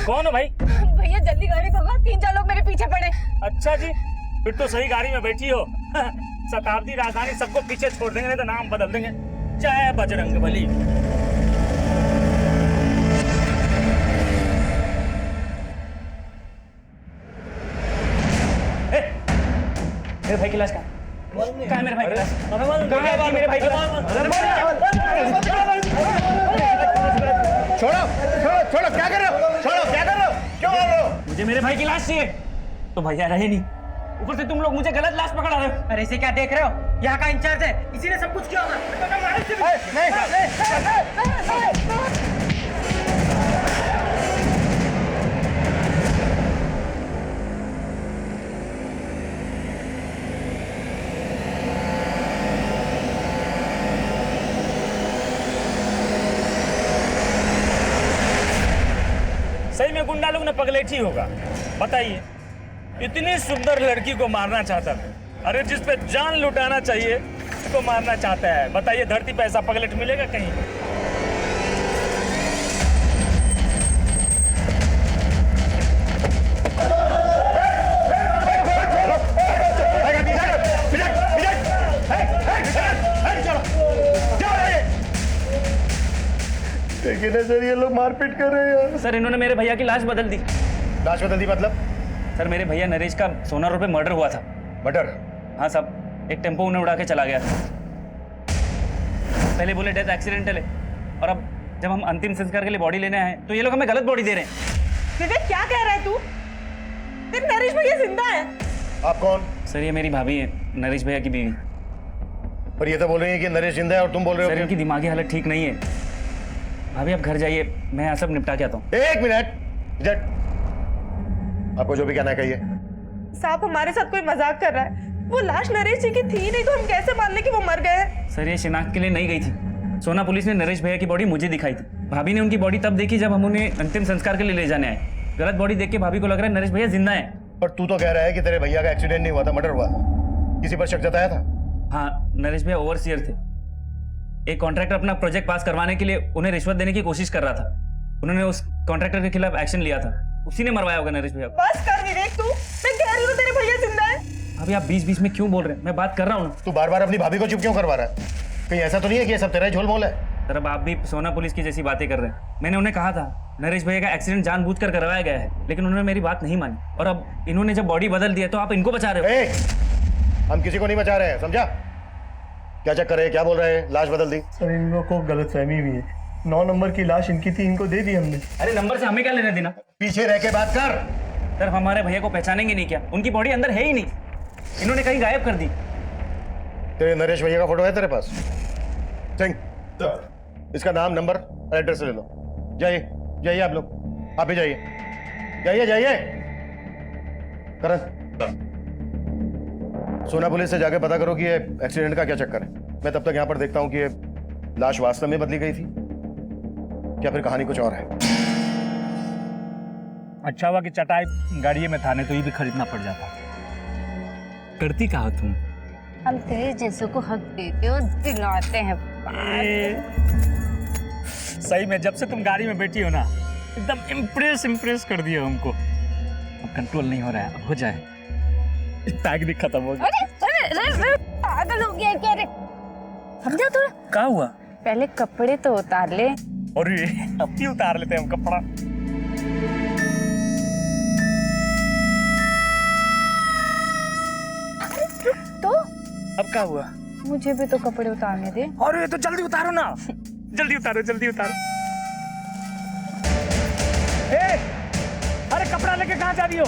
कौन हो भाई? भैया जल्दी गाड़ी भगा, 3-4 लोग मेरे पीछे पड़े। अच्छा जी, फिर तो सही गाड़ी में बैठी हो। शताब्दी राजधानी सबको पीछे छोड़ देंगे, नहीं तो नाम बदल देंगे। जय बजरंगबली। मेरे भाई की लाश कहाँ है? मेरे भाई की लाश कहाँ है? मेरे भाई की लाश। छोड़ो छोड़ो छोड़ो, क्या कर रहे हो? छोड़ो, क्या कर रहे हो? क्यों मार रहे हो? मुझे मेरे भाई की लाश चाहिए। तो भैया रहे नहीं, ऊपर से तुम लोग मुझे गलत लाश पकड़ा रहे हो। अरे इसे क्या देख रहे हो? यहाँ का इंचार्ज है, इसी ने सब कुछ किया होगा। सही में गुंडा लोग ने पगलेठी होगा। बताइए, इतनी सुंदर लड़की को मारना चाहता है। अरे जिस पे जान लुटाना चाहिए उसको मारना चाहता है। बताइए, धरती पे ऐसा पगलेट मिलेगा कहीं? देखिए ना सर, ये लोग मारपीट कर रहे हैं यार। सर, इन्होंने मेरे भैया की लाश बदल दी। लाश बदल दी मतलब? सर, मेरे भैया नरेश का सोना रोड पे मर्डर हुआ था। मर्डर? हाँ साहब, एक टेम्पो उन्हें उड़ा के चला गया था। पहले बोले डेथ एक्सीडेंटल है, और अब जब हम अंतिम संस्कार के लिए बॉडी लेने आए तो ये लोग हमें गलत बॉडी दे रहे हैं। विवेक, क्या कह रहा है तू? तेरे नरेश भैया जिंदा है। आप कौन? सर, ये मेरी भाभी है, नरेश भैया की बीवी। पर ये तो बोल रही है कि नरेश जिंदा है और तुम बोल रहे हो सर, इनकी दिमागी हालत ठीक नहीं है। भाभी आप घर जाइए, मैं यहाँ सब निपटा के आता हूँ। एक मिनट, जट, आपको जो भी कहना है कहिए। साहब, हमारे साथ कोई मजाक कर रहा है। वो लाश नरेश जी की थी नहीं, तो हम कैसे मान लें कि वो मर गए हैं? सर, ये शिनाख्त के लिए नहीं गई थी। सोना पुलिस ने नरेश भैया की बॉडी मुझे दिखाई थी। भाभी ने उनकी बॉडी तब देखी जब हम उन्हें अंतिम संस्कार के लिए ले जाने आए। गलत बॉडी देख के भाभी को लग रहा है नरेश भैया जिंदा है। पर तू तो कह रहा है कि तेरे भैया का एक्सीडेंट नहीं हुआ था, मर्डर हुआ था। किसी पर शक जताया था? हाँ, नरेश भैया ओवरसीयर थे। एक कॉन्ट्रैक्टर अपना प्रोजेक्ट पास करवाने के लिए उन्हें रिश्वत देने की कोशिश कर रहा था। उन्होंने उस कॉन्ट्रैक्टर के खिलाफ एक्शन लिया था, उसी ने मरवाया होगा नरेश भैया को। बस कर विवेक, तू। मैं कह रही हूँ तेरे भैया जिंदा है। अभी आप बीच-बीच में क्यों बोल रहे हैं? मैं बात कर रहा हूँ ना। तू बार बार अपनी भाभी को चुप क्यों करवा रहा है? कहीं ऐसा तो नहीं है कि ये सब तेरा ही झोल मोल है? सर, अब आप भी सोना पुलिस की जैसी बातें कर रहे हैं। मैंने उन्हें कहा था नरेश भैया का एक्सीडेंट जानबूझकर करवाया गया है, लेकिन उन्होंने मेरी बात नहीं मानी। और अब इन्होंने जब बॉडी बदल दी है तो आप इनको बचा रहे हो। हम किसी को नहीं बचा रहे हैं, समझा? क्या चक्कर है? क्या बोल रहे हैं? लाश बदल दी? सर, इन लोगों को गलतफहमी हुई है। 9 नंबर की लाश इनकी थी, इनको दे दी हमने। अरे नंबर से हमें क्या लेना देना? पीछे रह के बात कर। सर, हमारे भैया को पहचानेंगे नहीं क्या? उनकी बॉडी अंदर है ही नहीं, इन्होंने कहीं गायब कर दी। तेरे नरेश भैया का फोटो है तेरे पास? सिंह, इसका नाम, नंबर और एड्रेस ले लो। जाइए जाइए, आप लोग आप भी जाइए, जाइए जाइए। करण, सोना पुलिस से जाके पता करो कि ये एक्सीडेंट का क्या चक्कर है। मैं तब तक यहाँ पर देखता हूँ कि ये लाश वास्तव में बदली गई थी क्या फिर कहानी कुछ और है। अच्छा हुआ कि चटाई गाड़ी में था, नहीं तो ये भी खरीदना पड़ जाता। करती क्या हो तुम? हम तेरे जैसों को हक देते हो, दिलाते हैं। सही में जब से तुम गाड़ी में बैठी हो ना, एकदम इम्प्रेस कर दिया हमको। अब कंट्रोल नहीं हो रहा है, अब हो जाए। पैक भी खत्म हो गया। अरे पागल हो गया क्या रे? समझा थोड़ा? क्या हुआ? पहले कपड़े तो उतार ले। और अब भी उतार लेते हैं हम कपड़ा। तो अब क्या हुआ? मुझे भी तो कपड़े उतारने दे। अरे तो जल्दी उतारो ना, जल्दी उतारो जल्दी उतारो। अरे कपड़ा लेके कहाँ जा रही हो?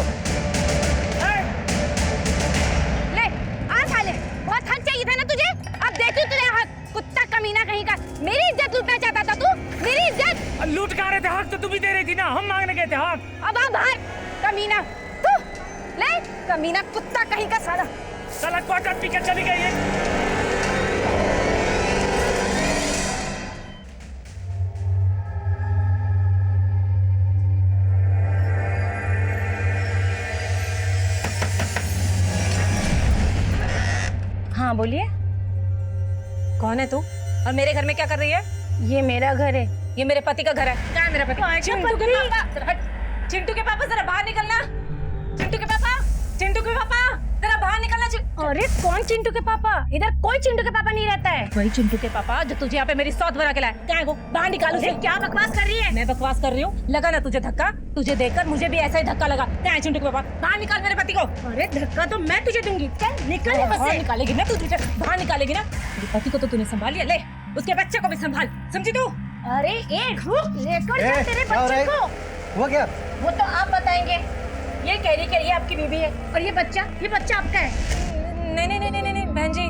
ले आ साले, बहुत हक चाहिए था ना तुझे। अब देखी तुझे हक, कुत्ता कमीना कहीं का। मेरी इज्जत लूटना चाहता था तू, मेरी इज्जत। लूट कहाँ रहे थे? हक तो तुम ही दे रही थी ना, हम मांगने गए थे हक। अब आ बाहर कमीना तू। ले कमीना कुत्ता कहीं का साला। साला क्वार्टर पी के चली गई है। हाँ बोलिए। कौन है तू और मेरे घर में क्या कर रही है? ये मेरा घर है। ये मेरे पति का घर है। क्या है मेरा पति? चिंटू के पापा जरा बाहर निकलना। चिंटू के पापा, चिंटू के पापा जरा बाहर निकलना। अरे कौन चिंटू के पापा? इधर कोई चिंटू के पापा नहीं रहता है। वही चिंटू के पापा जो तुझे यहाँ पे मेरी सौत बना के लाए। क्या है वो? बाहर निकालो उसे। क्या बकवास कर रही है? मैं बकवास कर रही हूँ? लगा ना तुझे धक्का? तुझे देखकर मुझे भी ऐसा ही धक्का लगा। क्या है चिंटू के पापा? बाहर निकाल मेरे पति को। अरे धक्का तो मैं तुझे दूंगी। चल निकल यहाँ से। निकालेगी ना तू? तुझे बाहर निकालेगी ना? तेरे पति को तो तूने संभाल लिया, ले उसके बच्चे को भी संभाल, समझी तू? अरे एक लेकर जा तेरे बच्चे को। हुआ क्या? वो तो आप बताएंगे। ये कह रही कि ये आपकी बीवी है और ये बच्चा आपका है। नहीं नहीं नहीं नहीं नहीं बहन जी,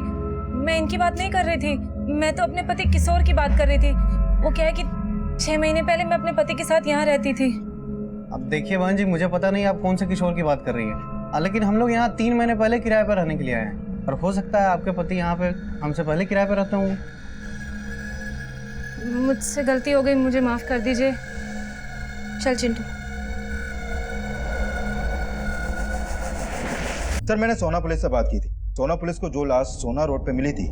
मैं इनकी बात नहीं कर रही थी। मैं तो अपने पति किशोर की बात कर रही थी। वो क्या है कि 6 महीने पहले मैं अपने पति के साथ यहाँ रहती थी। अब देखिए बहन जी, मुझे पता नहीं आप कौन से किशोर की बात कर रही हैं, लेकिन हम लोग यहाँ 3 महीने पहले किराए पर रहने के लिए आए हैं और हो सकता है आपके पति यहाँ पे हमसे पहले किराए पर रहते होंगे। मुझसे गलती हो गई, मुझे माफ कर दीजिए। चल चिंटू। सर मैंने सोना पुलिस से बात की थी। सोना पुलिस को जो लाश सोना रोड पे मिली थी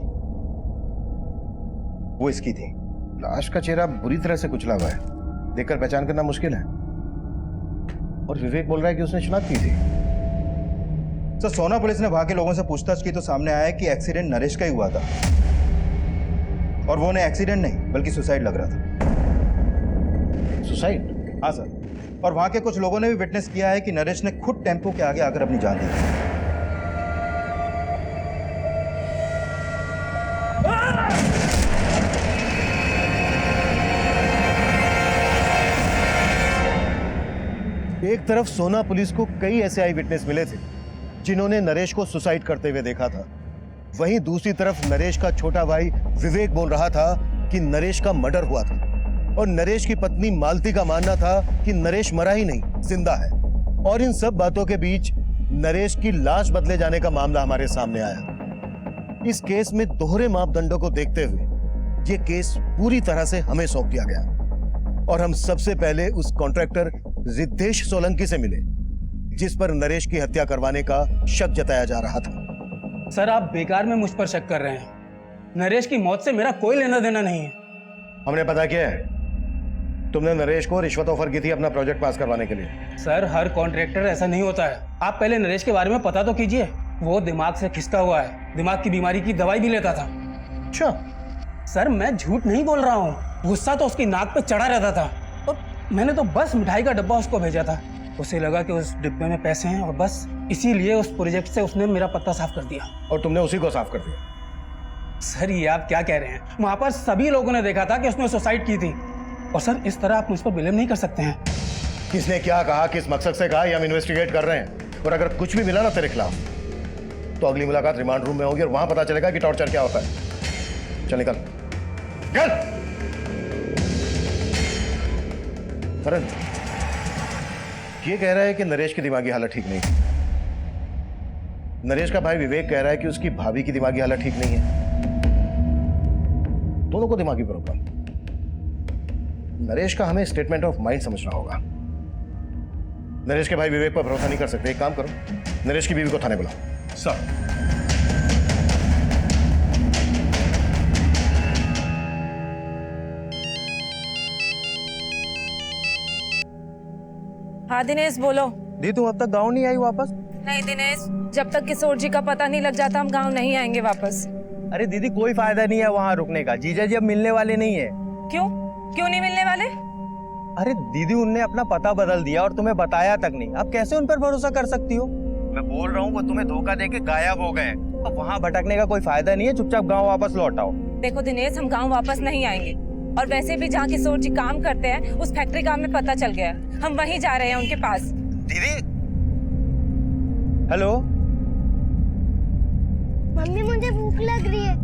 वो इसकी थी। लाश का चेहरा बुरी तरह से कुचला हुआ है, देखकर पहचान करना मुश्किल है। और विवेक बोल रहा है कि उसने शनाख्त की थी। सर सोना पुलिस ने वहां के लोगों से पूछताछ की तो सामने आया कि एक्सीडेंट नरेश का ही हुआ था और वो उन्हें एक्सीडेंट नहीं बल्कि सुसाइड लग रहा था। सुसाइड? हाँ सर, और वहां के कुछ लोगों ने भी विटनेस किया है कि नरेश ने खुद टेम्पो के आगे आकर अपनी जान दी थी। एक तरफ सोना पुलिस को कई ऐसे आई विटनेस मिले थे जिन्होंने नरेश को सुसाइड करते हुए देखा था, वहीं दूसरी तरफ नरेश का छोटा भाई विवेक बोल रहा था कि नरेश का मर्डर हुआ था और नरेश की पत्नी मालती का मानना था कि नरेश मरा ही नहीं, जिंदा है। और इन सब बातों के बीच नरेश की लाश बदले जाने का मामला हमारे सामने आया। इस केस में दोहरे मापदंडों को देखते हुए ये केस पूरी तरह से हमें सौंप दिया गया और हम सबसे पहले उस कॉन्ट्रैक्टर रिद्धेश सोलंकी से मिले जिस पर नरेश की हत्या करवाने का शक जताया जा रहा था। सर आप बेकार में मुझ पर शक कर रहे हैं। नरेश की मौत से मेरा कोई लेना देना नहीं है। हमने पता किया है, तुमने नरेश को रिश्वत ऑफर की थी अपना प्रोजेक्ट पास करवाने के लिए। सर हर कॉन्ट्रैक्टर ऐसा नहीं होता है। आप पहले नरेश के बारे में पता तो कीजिए। वो दिमाग से खिसका हुआ है, दिमाग की बीमारी की दवाई भी लेता था। अच्छा सर मैं झूठ नहीं बोल रहा हूँ, गुस्सा तो उसकी नाक पे चढ़ा रहता था और मैंने तो बस मिठाई का डब्बा उसको भेजा था। उसे लगा कि उस डिब्बे में पैसे हैं और बस इसीलिए उस प्रोजेक्ट से उसने मेरा पत्ता साफ कर दिया। और तुमने उसी को साफ कर दिया? सर ये आप क्या कह रहे हैं? वहां पर सभी लोगों ने देखा था कि उसने सुसाइड की थी और सर इस तरह आप मुझ पर ब्लेम नहीं कर सकते हैं। किसने क्या कहा, किस मकसद से कहा, ये हम इन्वेस्टिगेट कर रहे हैं और अगर कुछ भी मिला ना तेरे खिलाफ तो अगली मुलाकात रिमांड रूम में होगी और वहां पता चलेगा कि टॉर्चर क्या होता है। चल निकल चल। करण ये कह रहा है कि नरेश की दिमागी हालत ठीक नहीं थी। नरेश का भाई विवेक कह रहा है कि उसकी भाभी की दिमागी हालत ठीक नहीं है। दोनों को दिमागी प्रॉब्लम। नरेश का हमें स्टेटमेंट ऑफ माइंड समझना होगा। नरेश के भाई विवेक पर भरोसा नहीं कर सकते। एक काम करो, नरेश की बीवी को थाने बुलाओ। सर हाँ दिनेश बोलो। दी तुम अब तक गाँव नहीं आई वापस? नहीं दिनेश, जब तक किशोर जी का पता नहीं लग जाता हम गांव नहीं आएंगे वापस। अरे दीदी कोई फायदा नहीं है वहाँ रुकने का, जीजा जी अब मिलने वाले नहीं है। क्यों क्यों नहीं मिलने वाले? अरे दीदी उनने अपना पता बदल दिया और तुम्हें बताया तक नहीं। अब कैसे उन पर भरोसा कर सकती हो? मैं बोल रहा हूँ वो तुम्हें धोखा देके गायब हो गए। अब वहाँ भटकने का कोई फायदा नहीं है, चुपचाप गाँव वापस लौट आओ। देखो दिनेश, हम गांव वापस नहीं आएंगे और वैसे भी जहाँ किशोर जी काम करते हैं उस फैक्ट्री का हमें पता चल गया। हम वहीं जा रहे हैं उनके पास। दीदी हेलो मम्मी मुझे भूख लग रही है।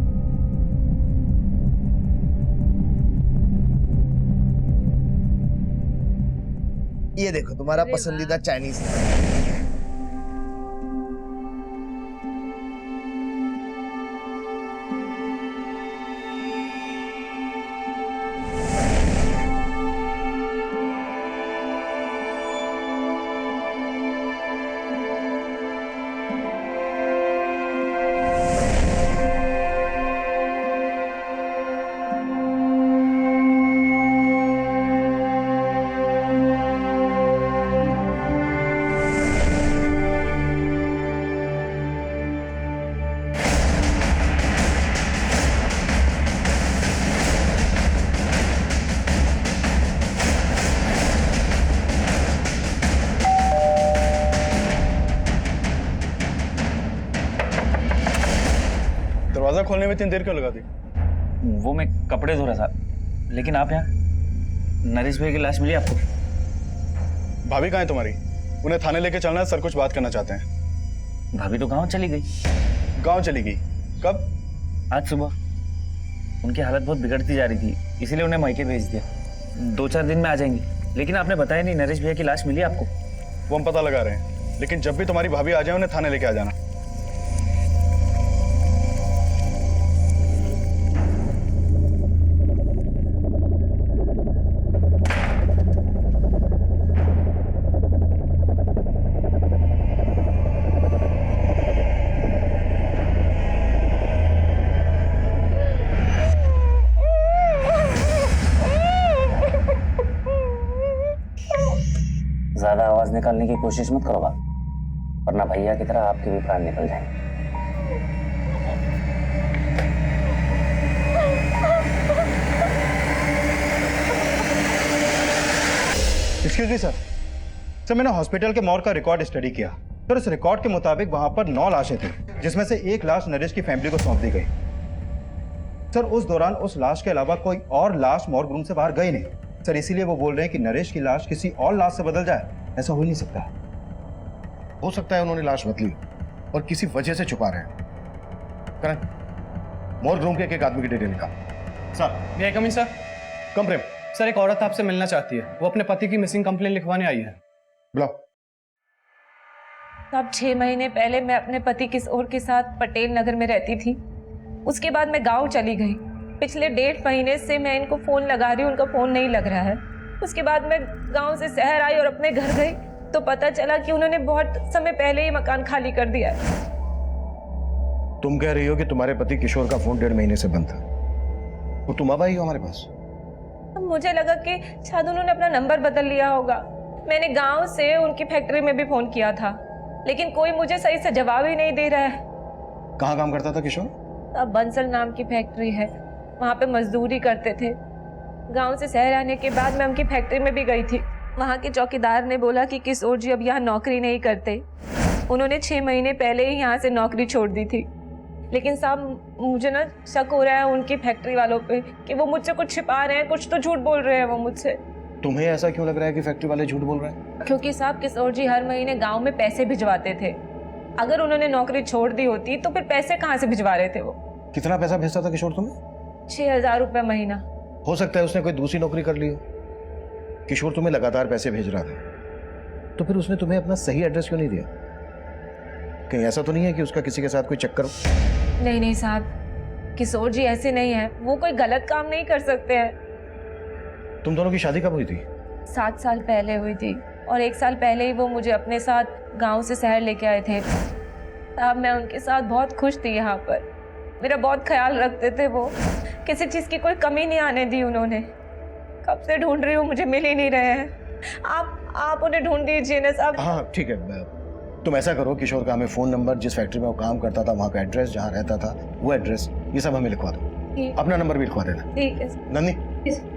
ये देखो तुम्हारा पसंदीदा चाइनीज। दरवाजा खोलने में इतनी देर क्यों लगा दी? वो मैं कपड़े धो रहा था, लेकिन आप यहाँ? नरेश भाई की लाश मिली आपको? भाभी कहाँ है तुम्हारी? उन्हें थाने लेके चलना है, सर कुछ बात करना चाहते हैं। भाभी तो गाँव चली गई। गाँव चली गई? कब? आज सुबह। उनकी हालत बहुत बिगड़ती जा रही थी, इसीलिए उन्हें मायके भेज दिया। 2-4 दिन में आ जाएंगी। लेकिन आपने बताया नहीं, नरेश भैया की लाश मिली आपको? वो हम पता लगा रहे हैं, लेकिन जब भी तुम्हारी भाभी आ जाए उन्हें थाने लेके आ जाना। ज्यादा आवाज निकालने की कोशिश मत करो बात, वरना भैया की तरह आपके भी प्राण निकल जाएंगे। Excuse me sir. सर मैंने हॉस्पिटल के मॉर्ग का रिकॉर्ड स्टडी किया। सर उस रिकॉर्ड के मुताबिक वहां पर 9 लाशें थी, जिसमें से एक लाश नरेश की फैमिली को सौंप दी गई। सर उस दौरान उस लाश के अलावा कोई और लाश मॉर्ग रूम से बाहर गई नहीं। सर इसीलिए वो बोल रहे हैं कि नरेश की लाश किसी और लाश से बदल जाए। ऐसा हो ही नहीं सकता। हो सकता है उन्होंने लाश बदली और किसी वजह से छुपा रहे हैं। करें मॉर्ग रूम के एक आदमी की डिटेल निकाल। सर मे आई कम इन सर? कम प्रेम। सर एक औरत आपसे मिलना चाहती है, वो अपने पति की मिसिंग कंप्लेन लिखवाने आई है। बुलाओ। अब 6 महीने पहले मैं अपने पति किशोर के साथ पटेल नगर में रहती थी। उसके बाद मैं गांव चली गई। पिछले 1.5 महीने से मैं इनको फोन लगा रही हूँ, उनका फोन नहीं लग रहा है। उसके बाद मैं गांव से शहर आई और अपने घर गई तो पता चला कि उन्होंने बहुत समय पहले ही मकान खाली कर दिया है। तुम कह रही हो कि तुम्हारे पति किशोर का फोन 1.5 महीने से बंद था, वो तुम अब आई हो हमारे पास? मुझे लगा कि शायद उन्होंने अपना नंबर बदल लिया होगा। मैंने गांव से उनकी फैक्ट्री में भी फोन किया था, लेकिन कोई मुझे सही से जवाब ही नहीं दे रहा है। कहाँ काम करता था किशोर? अब बंसल नाम की फैक्ट्री है, वहाँ पे मजदूरी करते थे। गांव से शहर आने के बाद मैं उनकी फैक्ट्री में भी गई थी। वहाँ के चौकीदार ने बोला कि किशोर जी अब यहाँ नौकरी नहीं करते। उन्होंने 6 महीने पहले ही यहाँ से नौकरी छोड़ दी थी। लेकिन साहब मुझे ना शक हो रहा है उनकी फैक्ट्री वालों पे कि वो मुझसे कुछ छिपा रहे हैं, कुछ तो झूठ बोल रहे हैं वो मुझसे। तुम्हें ऐसा क्यों लग रहा है कि फैक्ट्री वाले झूठ बोल रहे हैं? क्योंकि साहब किशोर जी हर महीने गाँव में पैसे भिजवाते थे। अगर उन्होंने नौकरी छोड़ दी होती तो फिर पैसे कहाँ से भिजवा रहे थे वो? कितना पैसा भेजता था किशोर तुम्हें? 6,000 रुपये महीना। हो सकता है उसने कोई दूसरी नौकरी कर ली हो। किशोर तुम्हें लगातार पैसे भेज रहा था, तो फिर उसने तुम्हें अपना सही एड्रेस क्यों नहीं दिया? कहीं ऐसा तो नहीं है कि उसका किसी के साथ कोई चक्कर? नहीं नहीं साहब, किशोर जी ऐसे नहीं है, वो कोई गलत काम नहीं कर सकते हैं। तुम दोनों की शादी कब हुई थी? 7 साल पहले हुई थी और 1 साल पहले ही वो मुझे अपने साथ गांव से शहर लेके आए थे। तब मैं उनके साथ बहुत खुश थी। यहाँ पर मेरा बहुत ख्याल रखते थे वो, किसी चीज़ की कोई कमी नहीं आने दी उन्होंने। कब से ढूंढ रही हूँ, मुझे मिल ही नहीं रहे हैं। आप उन्हें ढूंढ दीजिए ना साहब। हाँ ठीक है, तुम ऐसा करो, किशोर का हमें फ़ोन नंबर, जिस फैक्ट्री में वो काम करता था वहाँ का एड्रेस, जहाँ रहता था वो एड्रेस, ये सब हमें लिखवा दो। अपना नंबर भी लिखवा देना। ठीक है नंदी।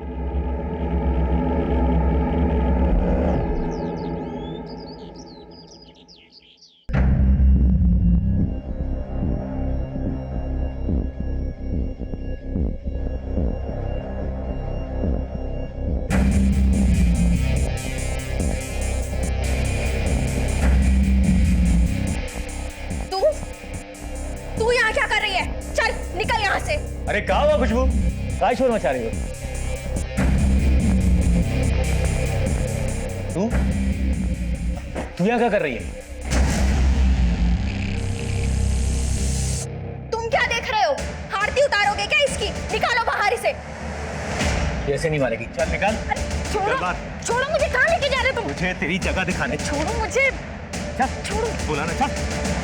तू यहाँ क्या कर रही है? चल निकल यहाँ से। अरे कहाँ हुआ खुशबू? काय शोर मचा रही हो? तू यहाँ क्या कर रही है? तुम क्या देख रहे हो? आरती उतारोगे क्या इसकी? निकालो बाहर इसे। ऐसे नहीं मारेगी, चल निकाल। छोड़ो छोड़ो, मुझे कहाँ लेके जा रहे हो तुम? मुझे तेरी जगह दिखाने। छोड़ो मुझे, छोड़ो। बोला ना, चल।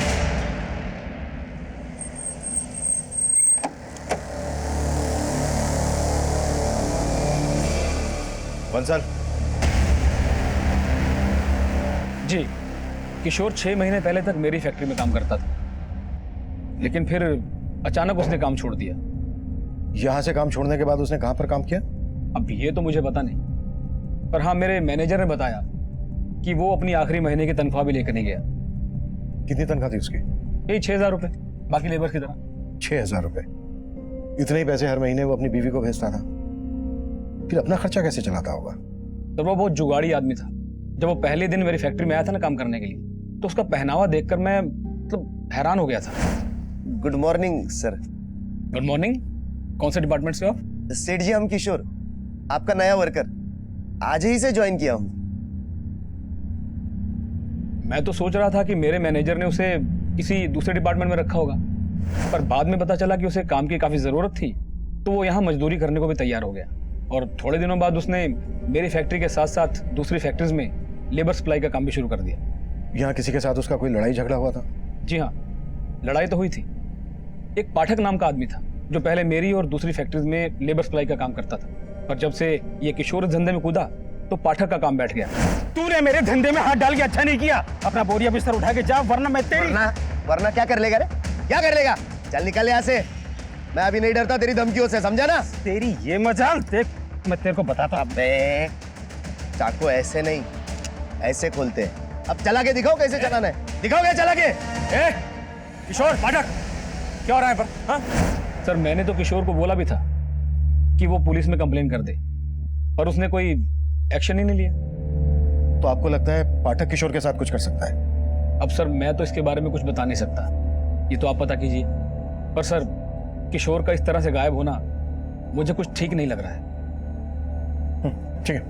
बंसल। जी, किशोर 6 महीने पहले तक मेरी फैक्ट्री में काम करता था, लेकिन फिर अचानक उसने काम छोड़ दिया। यहाँ से काम छोड़ने के बाद उसने कहाँ पर काम किया? अब ये तो मुझे पता नहीं, पर हाँ मेरे मैनेजर ने बताया कि वो अपनी आखिरी महीने की तनख्वाह भी लेकर नहीं गया। कितनी तनख्वाह थी उसकी? यही 6,000 रुपये, बाकी लेबर की तरह। 6,000 रुपए। इतने ही पैसे हर महीने वो अपनी बीवी को भेजता था, फिर अपना खर्चा कैसे चलाता होगा? तो वो बहुत जुगाड़ी आदमी था। जब वो पहले दिन मेरी फैक्ट्री में आया था ना काम करने के लिए, तो उसका पहनावा देखकर मैं मतलब हैरान हो गया था। Good morning sir. Good morning. कौन से डिपार्टमेंट से हो आप? सेठ जी, हम किशोर, आपका नया वर्कर, आज ही से ज्वाइन किया हूँ। मैं तो सोच रहा था कि मेरे मैनेजर ने उसे किसी दूसरे डिपार्टमेंट में रखा होगा, पर बाद में पता चला कि उसे काम की काफी जरूरत थी, तो वो यहाँ मजदूरी करने को भी तैयार हो गया। और थोड़े दिनों बाद उसने मेरी फैक्ट्री के साथ साथ दूसरी फैक्ट्रीज में लेबर सप्लाई का काम भी शुरू कर दिया। यहाँ किसी के साथ उसका कोई लड़ाई झगड़ा हुआ था? जी हाँ, लड़ाई तो हुई थी। एक पाठक नाम का आदमी था जो पहले मेरी और दूसरी फैक्ट्रीज में लेबर सप्लाई का काम करता था, पर जब से ये किशोर धंधे में कूदा तो पाठक का काम बैठ गया। तूने मेरे धंधे में हाथ डाल के अच्छा नहीं किया। अपना बोरिया बिस्तर उठा के जा, वरना मैं तेरी वरना क्या कर लेगा रे? क्या कर लेगा? चल निकल यहाँ से। मैं अभी नहीं डरता तेरी धमकियों से, समझा ना? तेरी ये मजाल देख, मैं तेरे को बताता हूँ। अबे चाकू ऐसे नहीं, ऐसे खोलते हैं। अब चला के दिखाओ कैसे चलाना है, दिखाओगे चला के? किशोर, पाठक, क्या हो रहा है पर? हाँ? सर, मैंने तो किशोर को बोला भी था कि वो पुलिस में कंप्लेन कर दे, पर उसने कोई एक्शन ही नहीं लिया। तो आपको लगता है पाठक किशोर के साथ कुछ कर सकता है? अब सर, मैं तो इसके बारे में कुछ बता नहीं सकता, ये तो आप पता कीजिए। पर सर, किशोर का इस तरह से गायब होना मुझे कुछ ठीक नहीं लग रहा है। ठीक है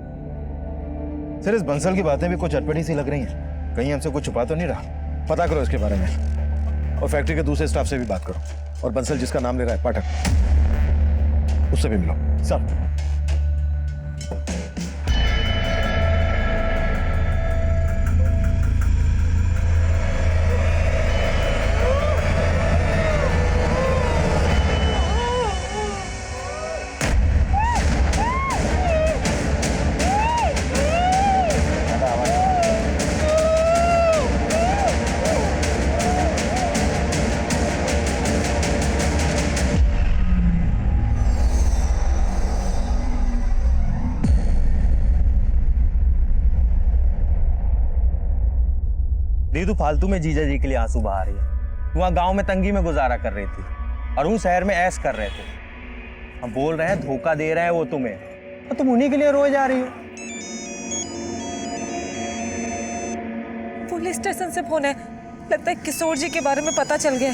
सर, इस बंसल की बातें भी कुछ अटपटी सी लग रही हैं। कहीं हमसे कुछ छुपा तो नहीं रहा? पता करो इसके बारे में, और फैक्ट्री के दूसरे स्टाफ से भी बात करो, और बंसल जिसका नाम ले रहा है पाठक, उससे भी मिलो। सर, दीदू फालतू में जीजा जी के लिए आंसू बहा रही है। तू वहाँ गांव में तंगी में गुजारा कर रही थी और उन शहर में ऐश कर रहे थे। हम बोल रहे हैं धोखा दे रहे हैं वो तुम्हें, तो तुम उन्हीं के लिए रोए जा रही हो। पुलिस स्टेशन से फोन है, लगता है किशोर जी के बारे में पता चल गया।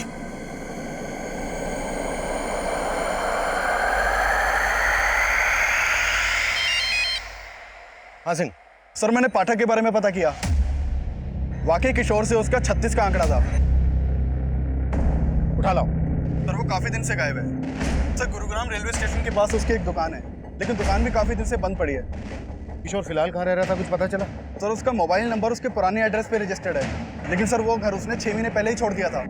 हाँ सिंह। सर, मैंने पाठक के बारे में पता किया। वाकई किशोर से उसका 36 का आंकड़ा था। उठा लाओ। सर, वो काफी दिन से गायब है। सर, गुरुग्राम रेलवे स्टेशन के पास उसकी एक दुकान है, लेकिन दुकान भी काफी दिन से बंद पड़ी है। किशोर फिलहाल कहाँ रह रहा था, कुछ पता चला? सर, उसका मोबाइल नंबर उसके पुराने एड्रेस पे रजिस्टर्ड है, लेकिन सर वो घर उसने 6 महीने पहले ही छोड़ दिया था।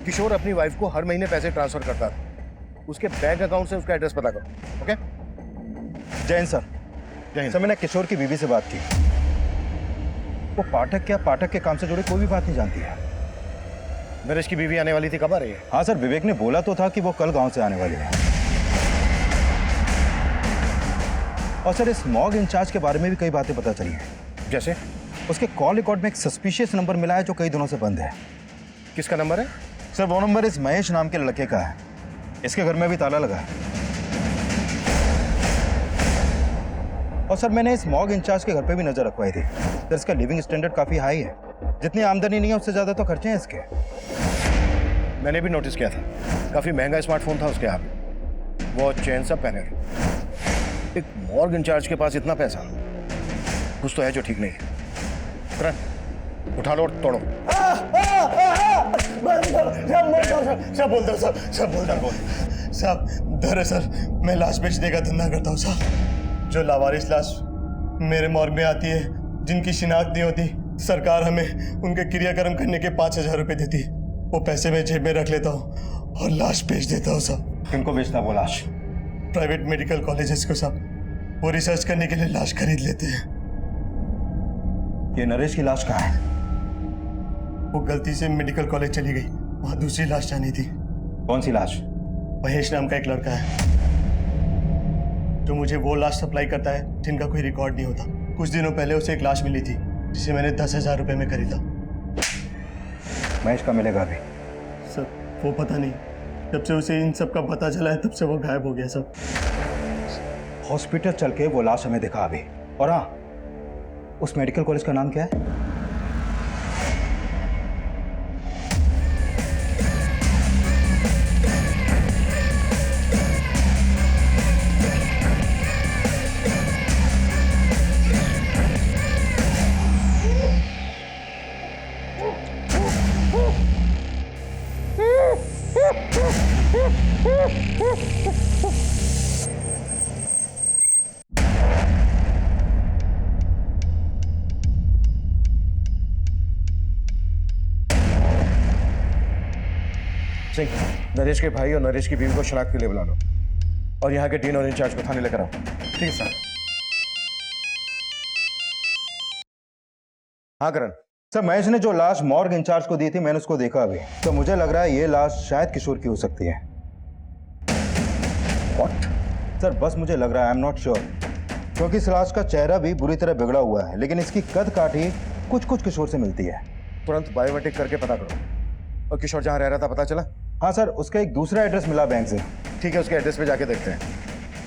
किशोर अपनी वाइफ को हर महीने पैसे ट्रांसफर करता था। उसके बैंक अकाउंट से उसका एड्रेस पता करो। ओके? जैन सर। जय सर, मैंने किशोर की बीवी से बात की। वो पाठक के काम से जुड़ी कोई भी बात नहीं जानती है। नरेश की बीवी आने वाली थी, कब आ रही है? हाँ सर, विवेक ने बोला तो था कि वो कल गांव से आने वाली है। और सर, इस मॉग इंचार्ज के बारे में भी कई बातें पता चली हैं। जैसे? उसके कॉल रिकॉर्ड में एक सस्पिशियस नंबर मिला है जो कई दिनों से बंद है। किसका नंबर है? सर, वो नंबर इस महेश नाम के लड़के का है। इसके घर में भी ताला लगा है। और सर, मैंने इस मॉग इंचार्ज के घर पे भी नजर रखवाई थी। सर, इसका लिविंग स्टैंडर्ड काफी हाई है। जितनी आमदनी नहीं है उससे ज्यादा तो खर्चे हैं इसके। मैंने भी नोटिस किया था, काफी महंगा स्मार्टफोन था उसके हाथ में, वो चेन सब पहने थे। एक मॉर्ग इंचार्ज के पास इतना पैसा, कुछ तो है जो ठीक नहीं है। करण, उठा लो और तोड़ो। सब बोल दो साहब, सब बोल दो। साहब, दरअसल मैं लाश बेचने का धंधा करता हूँ साहब। जो लावारिस लाश मेरे मॉर्ग में आती है, जिनकी शिनाख्त नहीं होती, सरकार हमें उनके क्रियाक्रम करने के 5,000 रुपए देती है। वो पैसे मैं जेब में रख लेता हूँ और लाश बेच देता हूँ साहब। किनको बेचता वो लाश? प्राइवेट मेडिकल कॉलेजेस को साहब। वो रिसर्च करने के लिए लाश खरीद लेते हैं। ये नरेश की लाश कहाँ है? वो गलती से मेडिकल कॉलेज चली गई, वहाँ दूसरी लाश जानी थी। कौन सी लाश? महेश नाम का एक लड़का है जो मुझे वो लाश सप्लाई करता है जिनका कोई रिकॉर्ड नहीं होता। कुछ दिनों पहले उसे एक लाश मिली थी जिसे मैंने 10,000 रुपए में खरीदा। महेश का मिलेगा अभी? सर, वो पता नहीं, जब से उसे इन सब का पता चला है तब से वो गायब हो गया सब। हॉस्पिटल चल के वो लाश हमें दिखा अभी। और हाँ, उस मेडिकल कॉलेज का नाम क्या है? सिंह, नरेश के भाई और नरेश की बीवी को शनाख्त के लिए बुला लो और यहाँ के डीन और इंचार्ज को थाने लेकर आओ। ठीक है सर। हाँ करण। सर, महेश ने जो लाश मॉर्ग इंचार्ज को दी थी मैंने उसको देखा अभी, तो मुझे लग रहा है ये लाश शायद किशोर की हो सकती है। What? सर बस मुझे लग रहा है, आई एम नॉट श्योर, क्योंकि इस लाश का चेहरा भी बुरी तरह बिगड़ा हुआ है, लेकिन इसकी कद काठी कुछ कुछ किशोर से मिलती है। तुरंत बायोमेट्रिक करके पता करो। और किशोर जहाँ रह रहा था पता चला? हाँ सर, उसका एक दूसरा एड्रेस मिला बैंक से। ठीक है, उसके एड्रेस पे जाके देखते हैं।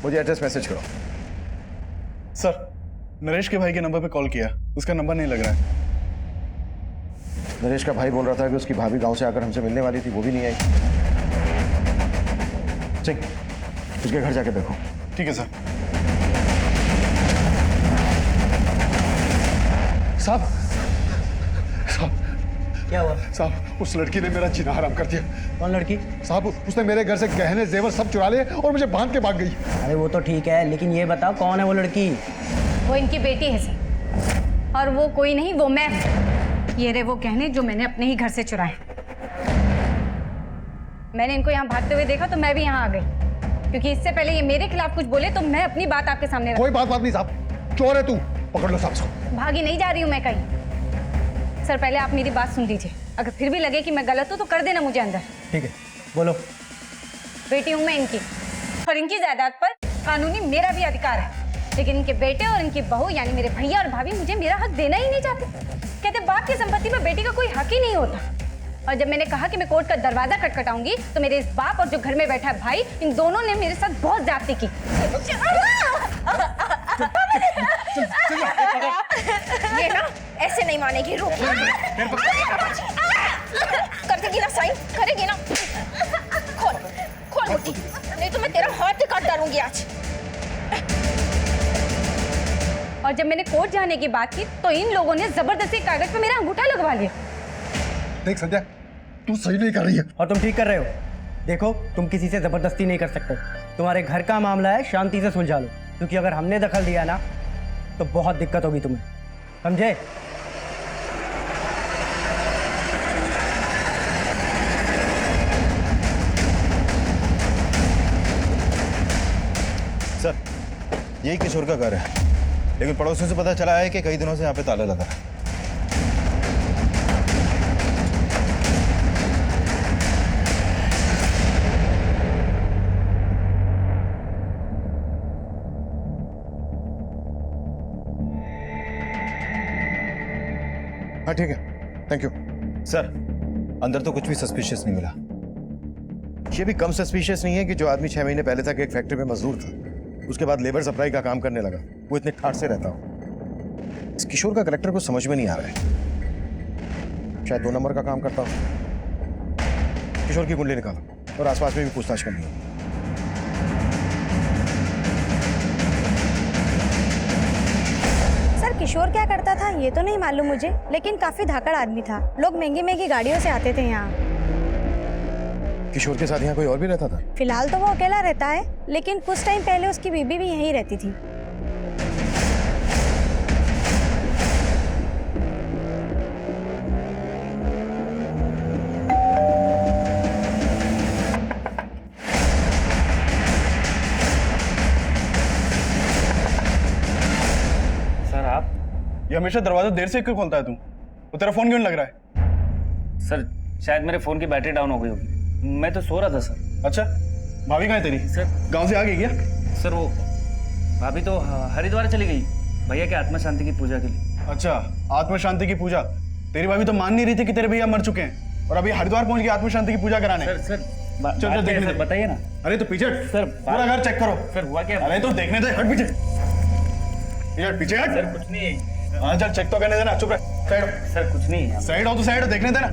मुझे एड्रेस मैसेज करो। सर, नरेश के भाई के नंबर पे कॉल किया, उसका नंबर नहीं लग रहा है। नरेश का भाई बोल रहा था कि उसकी भाभी गांव से आकर हमसे मिलने वाली थी, वो भी नहीं आई। सिंह, उसके घर जाके देखो। ठीक है सर। साहब, साहब, क्या हुआ? साहब, उस लड़की ने मेरा जीना हराम कर दिया। कौन लड़की? साहब, उसने मेरे घर से गहने जेवर सब चुरा लिए और मुझे बांध के भाग गई। अरे वो तो ठीक है, लेकिन ये बताओ कौन है वो लड़की? वो इनकी बेटी है सर, और वो कोई नहीं, वो मैं। ये रहे वो गहने जो मैंने अपने ही घर से चुराए। मैंने इनको यहाँ भागते हुए देखा तो मैं भी यहाँ आ गई, क्योंकि इससे पहले ये मेरे खिलाफ कुछ बोले तो मैं अपनी बात आपके सामने कोई बात नहीं साहब, चोर है तू, पकड़ लो साहब इसको। भागी नहीं जा रही हूँ मैं कहीं। सर पहले आप मेरी बात सुन लीजिए, अगर फिर भी लगे कि मैं गलत हूँ तो कर देना मुझे अंदर। ठीक है, बोलो। बेटी हूँ मैं इनकी, और इनकी जायदाद पर कानूनी मेरा भी अधिकार है, लेकिन इनके बेटे और इनकी बहू यानी मेरे भैया और भाभी मुझे मेरा हक देना ही नहीं चाहते। कहते बाप की संपत्ति में बेटी का कोई हक ही नहीं होता। और जब मैंने कहा कि मैं कोर्ट का दरवाजा खटखटाऊंगी तो मेरे इस बाप और जो घर में बैठा है भाई, इन दोनों ने मेरे साथ बहुत ज्यादती की। ये ना ऐसे नहीं मानेगी, रुक। कर देगी ना साइन, करेगी ना। खोल खोल मुट्ठी, नहीं तो मैं तेरा हाथ ही काट डालूंगी आज। और जब मैंने कोर्ट जाने की बात की तो इन लोगों ने जबरदस्ती कागज पे मेरा अंगूठा लगवा लिया। देख संध्या, तू सही नहीं कर रही है। और तुम ठीक कर रहे हो। देखो, तुम किसी से जबरदस्ती नहीं कर सकते। तुम्हारे घर का मामला है, शांति से सुलझा लो, क्योंकि अगर हमने दखल दिया ना तो बहुत दिक्कत होगी तुम्हें, समझे? सर, यही किशोर का घर है, लेकिन पड़ोसियों से पता चला है कि कई दिनों से यहाँ पे ताला लगा है। हाँ ठीक है, थैंक यू। सर, अंदर तो कुछ भी सस्पिशियस नहीं मिला। ये भी कम सस्पिशियस नहीं है कि जो आदमी 6 महीने पहले तक एक फैक्ट्री में मजदूर था, उसके बाद लेबर सप्लाई का काम करने लगा, वो इतने ठाठ से रहता हो। इस किशोर का करेक्टर को समझ में नहीं आ रहा है। शायद 2 नंबर का काम करता हो। किशोर की कुंडली निकालो और आसपास में भी पूछताछ करनी है। सर, किशोर क्या करता था ये तो नहीं मालूम मुझे, लेकिन काफी धाकड़ आदमी था। लोग महंगी महंगी गाड़ियों से आते थे यहाँ। किशोर के साथ यहाँ कोई और भी रहता था? फिलहाल तो वो अकेला रहता है, लेकिन कुछ टाइम पहले उसकी बीबी भी यहीं रहती थी। सर आप? ये हमेशा दरवाजा देर से क्यों खोलता है तू? वो तेरा फोन क्यों नहीं लग रहा है? सर शायद मेरे फोन की बैटरी डाउन हो गई होगी, मैं तो सो रहा था सर। अच्छा, भाभी कहाँ है तेरी? सर गांव से आ गई क्या? सर वो भाभी तो हरिद्वार चली गई भैया के आत्मा शांति की पूजा के लिए। अच्छा, आत्मा शांति की पूजा। तेरी भाभी तो मान नहीं रही थी कि तेरे भैया मर चुके हैं और अभी हरिद्वार पहुंच गई आत्मा शांति की पूजा कराने। सर चल चल देखने दे। बताइए ना अरे तो पीछे हट। सर, पूरा घर चेक करो। सर हुआ क्या? अरे तो देखने दे, हट पीछे। ये हट पीछे हट। सर कुछ नहीं है। हाँ चल चेक तो करने देना, चुप रह। साइड हो। सर कुछ नहीं है। साइड हो तो साइड हो, देखने देना।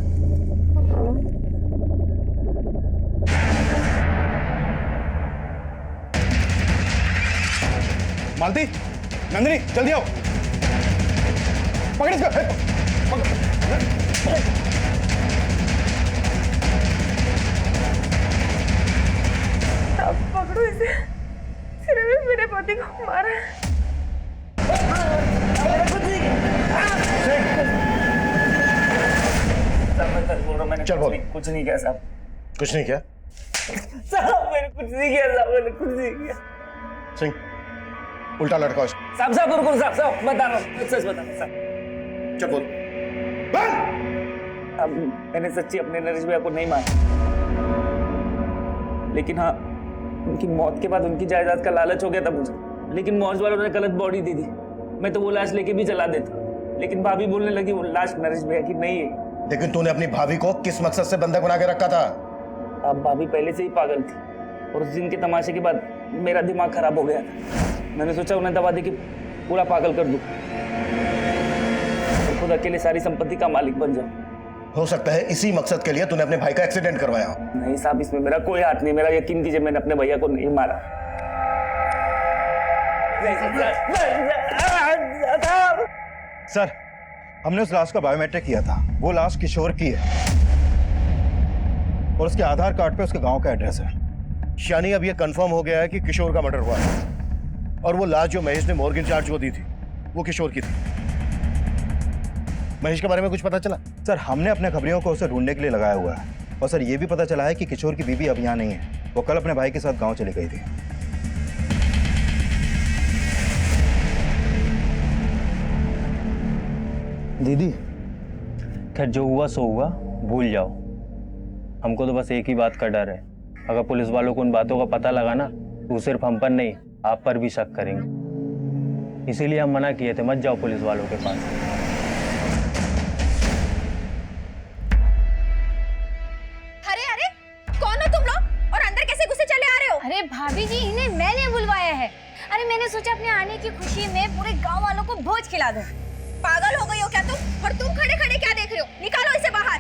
मालती, नंदिनी जल्दी आओ। पकड़ इसको। पकड़ो इसे, सिर्फ मेरे पति को मारा है। मैंने चल बोल। कुछ नहीं किया साहब। कुछ नहीं किया? साहब मैंने कुछ नहीं किया साहब, मैंने कुछ नहीं किया। सिंह, उल्टा लटकाओ इसको। साहब साहब रुको साहब, साहब बता रहा हूँ, सच बता रहा हूँ साहब। चल बोल। अब मैंने सच्ची अपने नरेश भैया को नहीं मारा, लेकिन हाँ उनकी मौत के बाद उनकी जायदाद का लालच हो गया था मुझे। लेकिन मौज वालों ने गलत बॉडी दी थी, मैं तो वो लाश लेके भी चला देता, लेकिन भाभी बोलने लगी वो लाश नरेश भैया की नहीं है। लेकिन तूने अपनी भाभी को किस मकसद से बंधक बना के रखा था? अब भाभी पहले से ही पागल थी, और उस दिन के तमाशे के बाद मेरा दिमाग खराब हो गया था। मैंने सोचा उन्हें दबा दे के पूरा पागल कर दूं, और खुद अकेले सारी संपत्ति का मालिक बन जाऊं। हो सकता है इसी मकसद के लिए तूने अपने भाई का एक्सीडेंट करवाया हो। नहीं साहब, इसमें मेरा कोई हाथ नहीं, मेरा यकीन कीजिए, मैंने अपने भैया को नहीं मारा। सर, हमने उस लाश का बायोमेट्रिक किया था। वो लाश किशोर की है और उसके आधार कार्ड पे उसके गांव का एड्रेस है। यानी अब यह कंफर्म हो गया है कि किशोर का मर्डर हुआ है, और वो लाश जो महेश ने मॉर्गन चार्ज को दी थी वो किशोर की थी। महेश के बारे में कुछ पता चला? सर, हमने अपने खबरियों को उसे ढूंढने के लिए लगाया हुआ है, और सर ये भी पता चला है कि किशोर की बीवी अब यहाँ नहीं है। वो कल अपने भाई के साथ गांव चली गई थी। दीदी, खैर जो हुआ सो हुआ, भूल जाओ। हमको तो बस एक ही बात का डर है, अगर पुलिस वालों को उन बातों का पता लगा ना तो सिर्फ हम पर नहीं आप पर भी शक करेंगे। इसीलिए हम मना किए थे, मत जाओ पुलिस वालों के पास। अरे अरे, कौन हो तुम लोग और अंदर कैसे घुसे चले आ रहे हो? अरे भाभी जी, इन्हें मैंने बुलवाया है। अरे मैंने सोचा अपने आने की खुशी में पूरे गांव वालों को भोज खिला दूं। पागल हो गई हो क्या तुम? और तुम खड़े खड़े क्या देख रहे हो? निकालो इसे बाहर।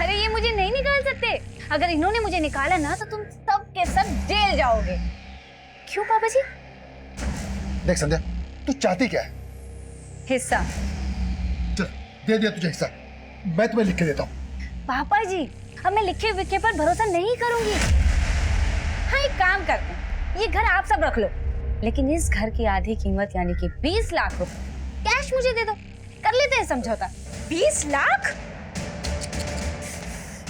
अरे ये मुझे नहीं निकाल सकते, अगर इन्होंने मुझे निकाला ना तो तुम सब के सब जेल जाओगे। क्यों पापा जी? देख संध्या, तू चाहती क्या है? हिस्सा। चल दे दिया तुझे हिस्सा, मैं तुम्हें लिख के देता हूँ। पापा जी, अब मैं लिखे विखे पर भरोसा नहीं करूंगी। हाँ एक काम करते हैं, ये घर आप सब रख लो, लेकिन इस घर की आधी कीमत यानी कि 20 लाख रुपए कैश मुझे दे दो, कर लेते हैं समझौता। 20 लाख?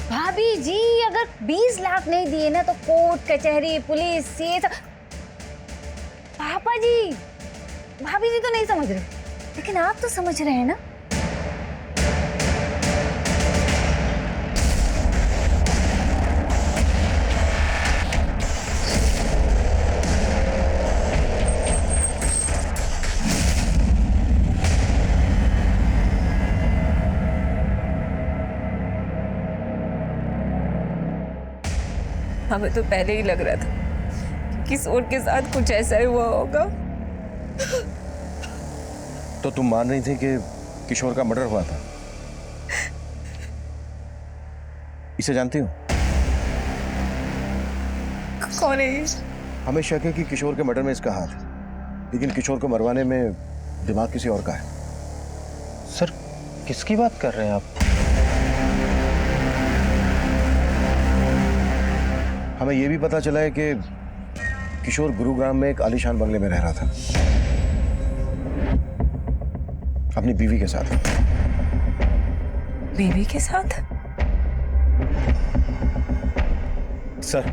भाभी जी, अगर 20 लाख नहीं दिए ना तो कोर्ट कचहरी पुलिस ये सब। पापा जी, भाभी जी तो नहीं समझ रहे, लेकिन आप तो समझ रहे हैं ना। हमें तो पहले ही लग रहा था कि किशोर के साथ कुछ ऐसा ही हुआ होगा। तो तुम मान रही थी कि किशोर का मर्डर हुआ था? इसे जानती हो? कौन है ये? हमें शक है कि किशोर के मर्डर में इसका हाथ है, लेकिन किशोर को मरवाने में दिमाग किसी और का है। सर, किसकी बात कर रहे हैं आप? हमें यह भी पता चला है कि किशोर गुरुग्राम में एक आलीशान बंगले में रह रहा था अपनी बीवी के साथ। बीवी के साथ? सर,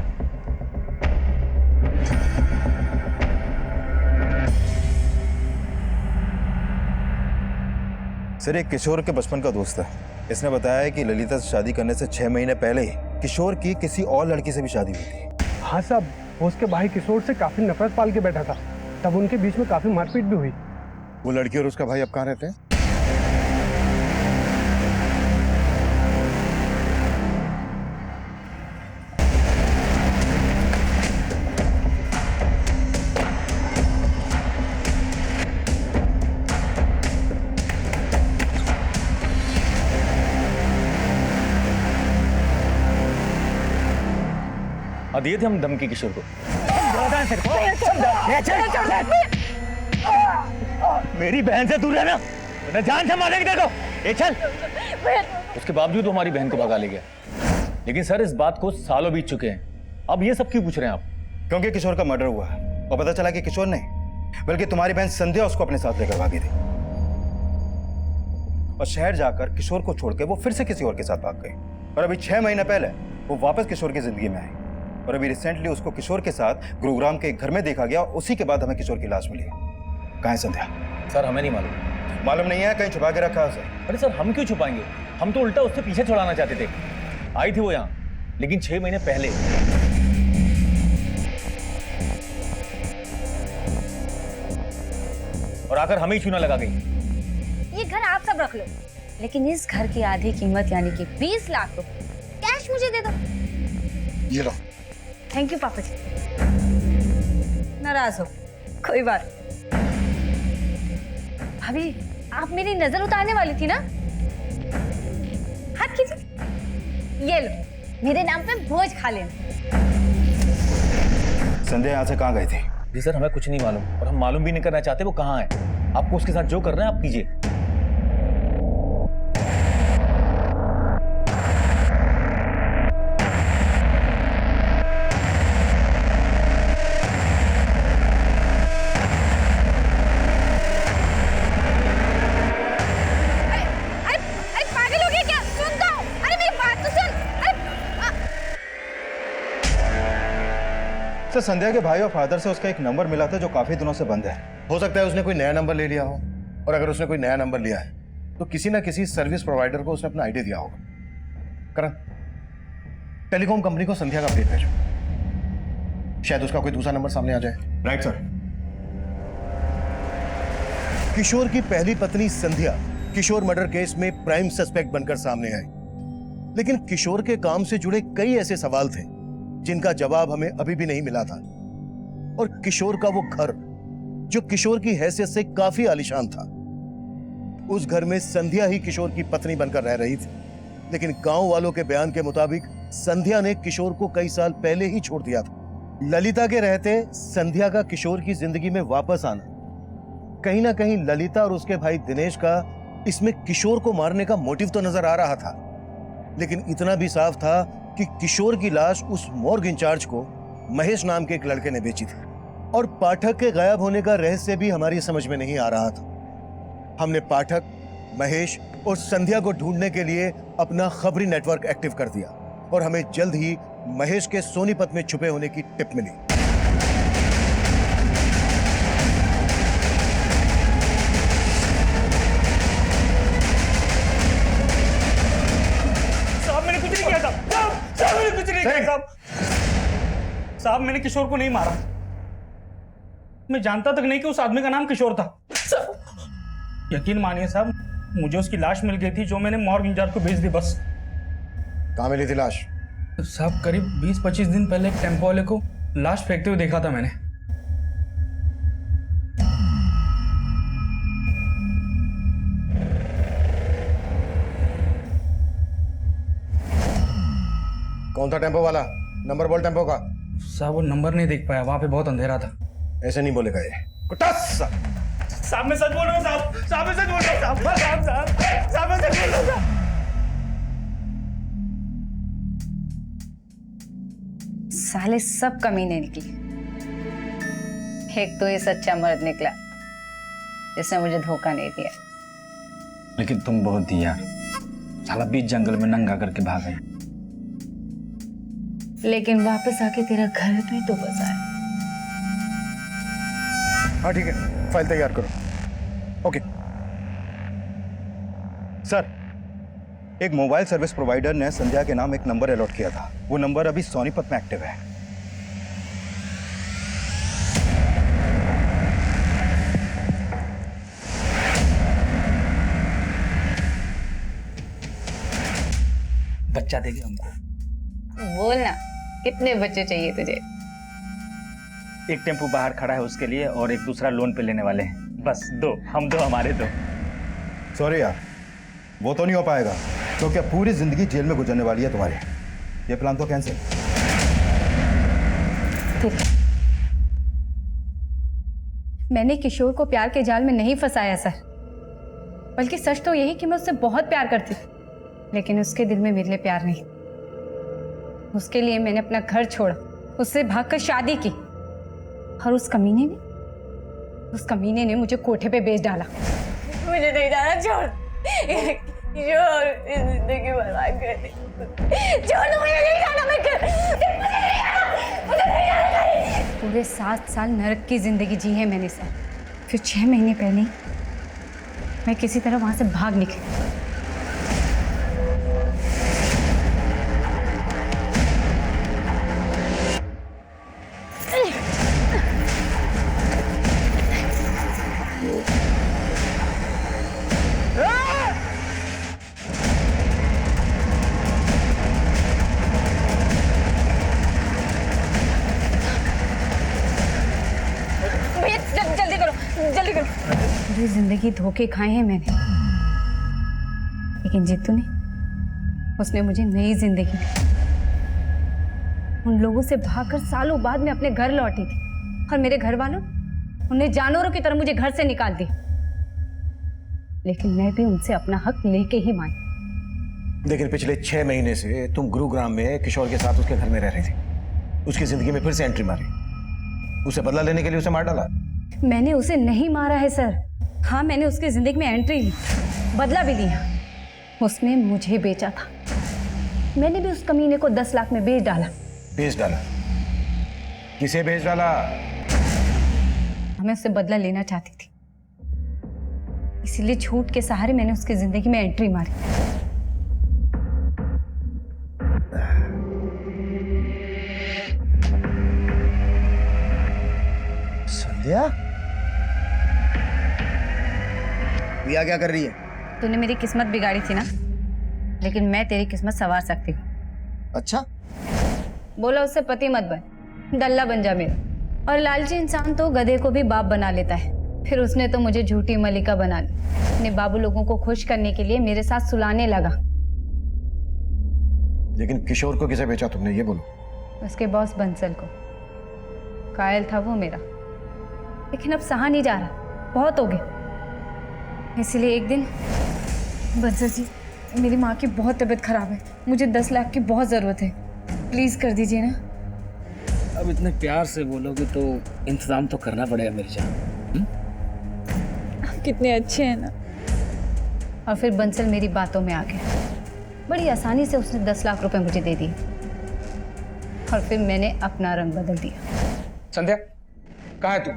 सर एक किशोर के बचपन का दोस्त है। इसने बताया है कि ललिता से शादी करने से 6 महीने पहले ही किशोर की किसी और लड़की से भी शादी हुई थी। हाँ साहब, वो उसके भाई किशोर से काफी नफरत पाल के बैठा था, तब उनके बीच में काफी मारपीट भी हुई। वो लड़की और उसका भाई अब कहाँ रहते हैं? हाँ दिए थे हम धमकी किशोर को। मेरी बहन से दूर रहना, वरना जान से मारेंगे। देखो ये चल। उसके बावजूद वो हमारी बहन को भगा ले गया। लेकिन सर इस बात को सालों बीत चुके हैं, अब ये सब क्यों पूछ रहे हैं आप? क्योंकि किशोर का मर्डर हुआ और पता चला कि किशोर नहीं बल्कि तुम्हारी बहन संध्या उसको अपने साथ लेकर भागी थी और शहर जाकर किशोर को छोड़ के वो फिर से किसी और के साथ भाग गई। और अभी 6 महीने पहले वो वापस किशोर की जिंदगी में आई और अभी रिसेंटली उसको किशोर के साथ गुरुग्राम के एक घर में देखा गया और उसी के बाद हमें किशोर की लाश मिली। कहाँ है संध्या? सर हमें नहीं मालूम। मालूम नहीं है, कहीं छुपा के रखा है सर। अरे सर हम क्यों छुपाएंगे, हम तो उल्टा उससे पीछे छुड़ाना चाहते थे। आई थी वो यहाँ, लेकिन 6 महीने पहले। और आकर हमें ही चूना लगा गई। ये घर आप सब रख लो, लेकिन इस घर की आधी कीमत यानी कि 20 लाख रुपए कैश मुझे दे दो। ये लो। थैंक यू पापा जी। नाराज हो, कोई बात। भाभी आप मेरी नजर उतारने वाली थी ना? हाथ कीजिए, ये लो मेरे नाम पे भोज खा लेना। संध्या यहाँ से कहाँ गई थी? जी सर हमें कुछ नहीं मालूम और हम मालूम भी नहीं करना चाहते वो कहाँ है। आपको उसके साथ जो करना है आप कीजिए। पागल हो गया क्या? सुन तो, अरे मेरी बात तो सुन। सर संध्या के भाई और फादर से उसका एक नंबर मिला था जो काफी दिनों से बंद है। हो सकता है उसने कोई नया नंबर ले लिया हो, और अगर उसने कोई नया नंबर लिया है तो किसी ना किसी सर्विस प्रोवाइडर को उसने अपना आईडी दिया होगा। करण, टेलीकॉम कंपनी को संध्या का अपडेट भेजो, शायद उसका कोई दूसरा नंबर सामने आ जाए। Right sir. किशोर की पहली पत्नी संध्या किशोर मर्डर केस में प्राइम सस्पेक्ट बनकर सामने आई, लेकिन किशोर के काम से जुड़े कई ऐसे सवाल थे जिनका जवाब हमें अभी भी नहीं मिला था। और किशोर का वो घर जो किशोर की हैसियत से काफी आलीशान था, उस घर में संध्या ही किशोर की पत्नी बनकर रह रही थी। लेकिन गांव वालों के बयान के मुताबिक संध्या ने किशोर को कई साल पहले ही छोड़ दिया था। ललिता के रहते संध्या का किशोर की जिंदगी में वापस आना, कहीं ना कहीं ललिता और उसके भाई दिनेश का इसमें किशोर को मारने का मोटिव तो नजर आ रहा था। लेकिन इतना भी साफ था कि किशोर की लाश उस मॉर्ग इंचार्ज को महेश नाम के एक लड़के ने बेची थी। और पाठक के गायब होने का रहस्य भी हमारी समझ में नहीं आ रहा था। हमने पाठक, महेश और संध्या को ढूंढने के लिए अपना खबरी नेटवर्क एक्टिव कर दिया और हमें जल्द ही महेश के सोनीपत में छुपे होने की टिप मिली। साहब मैंने कुछ नहीं किया साहब, साहब मैंने कुछ नहीं किया साहब। साहब मैंने किशोर को नहीं मारा, मैं जानता तक नहीं कि उस आदमी का नाम किशोर था। यकीन मानिए साहब, मुझे उसकी लाश मिल गई थी जो मैंने मॉर्ग इंचार्ज को भेज दी बस। कहाँ मिली थी लाश? साहब करीब 20-25 दिन पहले एक टेम्पो वाले को लाश फेंकते हुए देखा था मैंने। कौन था टेम्पो वाला? नंबर बोल टेम्पो का। साहब वो नंबर नहीं देख पाया, वहां पे बहुत अंधेरा था। ऐसे नहीं बोलेगा ये। कुटास! साहब मैं सच बोल रहा हूँ साहब, साहब मैं सच बोल रहा हूँ साहब, साहब साहब साहब मैं सच बोल रहा हूँ साहब। साले सब कमीने निकले। एक तो ये सच्चा मर्द निकला जिसने मुझे धोखा नहीं दिया। लेकिन तुम बहुत दी यार, साला बीच जंगल में नंगा करके भाग गए। लेकिन वापस आके तेरा घर भी तो बसाया। हाँ ठीक है, फाइल तैयार करो। ओके सर, एक मोबाइल सर्विस प्रोवाइडर ने संध्या के नाम एक नंबर अलॉट किया था। वो नंबर अभी सोनीपत में एक्टिव है। बच्चा देगी हमको। बोलना कितने बच्चे चाहिए तुझे? एक टेम्पू बाहर खड़ा है उसके लिए और एक दूसरा लोन पे लेने वाले हैं। बस 2, हम 2 हमारे 2। सॉरी यार, वो तो नहीं हो पाएगा क्योंकि अब पूरी जिंदगी जेल में गुजरने वाली है तुम्हारी। ये प्लान तो कैंसिल। सकती थी। मैंने किशोर को प्यार के जाल में नहीं फंसाया सर, बल्कि सच तो यही कि मैं उससे बहुत प्यार करती थी, लेकिन उसके दिल में मेरे लिए प्यार नहीं। उसके लिए मैंने अपना घर छोड़ा, उससे भागकर शादी की, और उस कमीने ने मुझे कोठे पे बेच डाला। मुझे नहीं जाना, छोड़ जिंदगी बर्बाद कर दी। छोड़ दो, मुझे नहीं जाना, मुझे नहीं जाना। पूरे 7 साल नरक की जिंदगी जी है मैंने सर। फिर 6 महीने पहले मैं किसी तरह वहां से भाग निकली। जल्दी करो, जल्दी करो। पूरी जिंदगी धोखे खाए हैं मैंने, लेकिन जीतू ने, उसने मुझे नई जिंदगी दी। उन लोगों से भागकर सालों बाद मैं अपने घर लौटी थी, और मेरे घर वालों उन्हें जानवरों की तरह मुझे घर से निकाल दिया। लेकिन मैं भी उनसे अपना हक लेके ही मानी। लेकिन पिछले 6 महीने से तुम गुरुग्राम में किशोर के साथ उसके घर में रह रही थी, उसकी जिंदगी में फिर से एंट्री मारी, उसे बदला लेने के लिए उसे मार डाला। मैंने उसे नहीं मारा है सर। हाँ, मैंने उसकी जिंदगी में एंट्री ली, बदला भी लिया। उसने मुझे बेचा था, मैंने भी उस कमीने को 10 लाख में बेच डाला। बेच डाला? किसे बेच डाला? मैं उससे बदला लेना चाहती थी, इसीलिए झूठ के सहारे मैंने उसकी जिंदगी में एंट्री मारी। संध्या, प्रिया क्या कर रही है? तूने मेरी किस्मत बिगाड़ी थी ना, लेकिन मैं तेरी किस्मत संवार सकती हूँ। अच्छा? बोला उससे पति मत बन, दल्ला बन जा मेरा। और लालची इंसान तो गधे को भी बाप बना लेता है। फिर उसने तो मुझे झूठी मलिका बना ली। अपने बाबू लोगों को खुश करने के लिए मेरे साथ सुलाने लगा। लेकिन किशोर को किसे बेचा तुमने, ये बोलो। उसके बॉस बंसल को। कायल था वो मेरा, लेकिन अब सहा नहीं जा रहा, बहुत हो गया। इसलिए एक दिन, बंसल जी, मेरी माँ की बहुत तबीयत खराब है, मुझे 10 लाख की बहुत ज़रूरत है, प्लीज़ कर दीजिए ना। अब इतने प्यार से बोलोगे तो इंतजाम तो करना पड़ेगा मेरी जान। आप कितने अच्छे हैं ना। और फिर बंसल मेरी बातों में आ गया। बड़ी आसानी से उसने 10 लाख रुपए मुझे दे दिए, और फिर मैंने अपना रंग बदल दिया। संध्या, कहाँ है तू?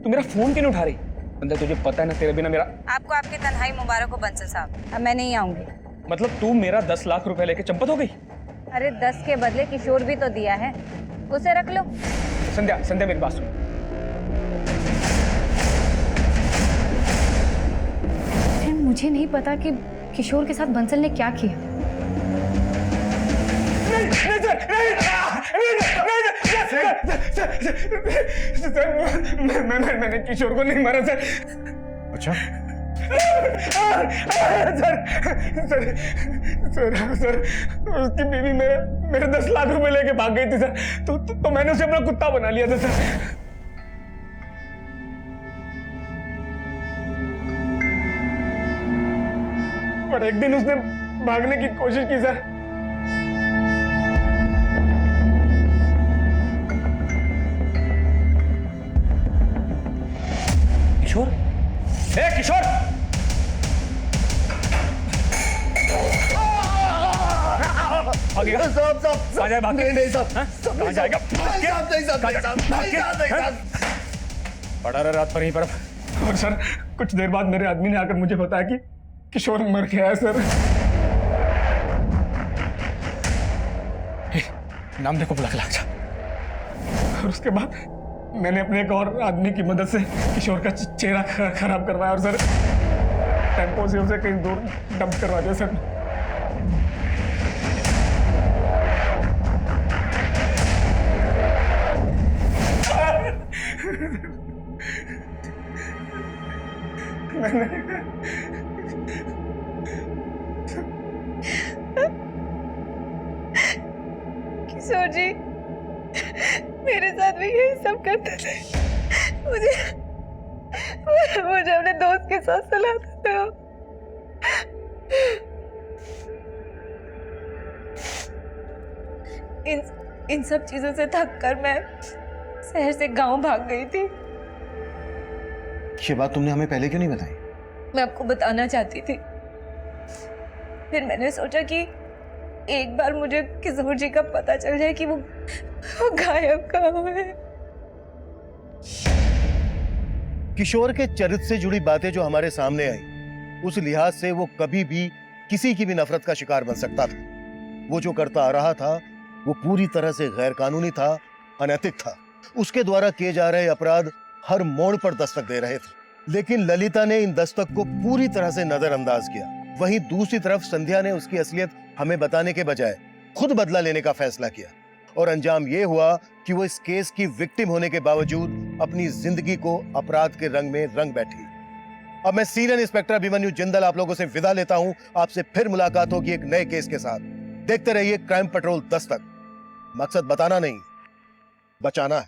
तू मेरा फोन क्यों नहीं उठा रही? संध्या, तुझे पता है ना तेरे बिना मेरा। आपको आपकी तन्हाई मुबारक हो बंसल साहब, अब मैं नहीं आऊंगी। मतलब तू मेरा 10 लाख रुपए लेके चंपत हो गई? अरे 10 के बदले किशोर भी तो दिया है, उसे रख लो। संध्या, संध्या मेरी बात सुन। फिर मुझे नहीं पता कि किशोर के साथ बंसल ने क्या किया। मैंने किशोर को नहीं मारा सर। अच्छा? सर, उसकी बीवी मेरे 10 लाख रुपए लेके भाग गई थी सर, तो मैंने उसे अपना कुत्ता बना लिया था सर। और एक दिन उसने भागने की कोशिश की सर। किशोर, ए किशोर! साहब, आ जाए भाग के। नहीं साहब, कहाँ जाएगा? पड़ा रहा रात पर यहीं पर। और सर, कुछ देर बाद मेरे आदमी ने आकर मुझे बताया कि किशोर मर गया है सर। नाम देखो बुला के लाग जा। और उसके बाद मैंने अपने एक और आदमी की मदद से किशोर का चेहरा खराब करवाया, और सर टेम्पो से उसे कहीं दूर डंप करवा दिया सर। किशोर जी, मेरे साथ भी यही सब करते थे। मुझे अपने दोस्त के साथ सुलाते थे वो। इन सब चीजों से थक कर मैं शहर से गांव भाग गई थी। ये बात तुमने हमें पहले क्यों नहीं बताई? मैं आपको बताना चाहती थी, फिर मैंने सोचा कि एक बार मुझे किशोर जी का पता चल जाए कि वो गायब कहाँ है। किशोर के चरित्र से जुड़ी बातें जो हमारे सामने आई, उस लिहाज से वो कभी भी किसी की भी नफरत का शिकार बन सकता था। वो जो करता आ रहा था वो पूरी तरह से गैर कानूनी था, अनैतिक था। उसके द्वारा किए जा रहे अपराध हर मोड़ पर दस्तक दे रहे थे, लेकिन ललिता ने इन दस्तक को पूरी तरह से नजरअंदाज किया। वहीं दूसरी तरफ संध्या ने उसकी असलियत हमें बताने के बजाय खुद बदला लेने का फैसला किया, और अंजाम यह हुआ कि वो इस केस की विक्टिम होने के बावजूद अपनी जिंदगी को अपराध के रंग में रंग बैठी। अब मैं सीनियर इंस्पेक्टर अभिमन्यु जिंदल आप लोगों से विदा लेता हूं। आपसे फिर मुलाकात होगी एक नए केस के साथ। देखते रहिए क्राइम पेट्रोल दस्तक। मकसद बताना नहीं, बचाना है।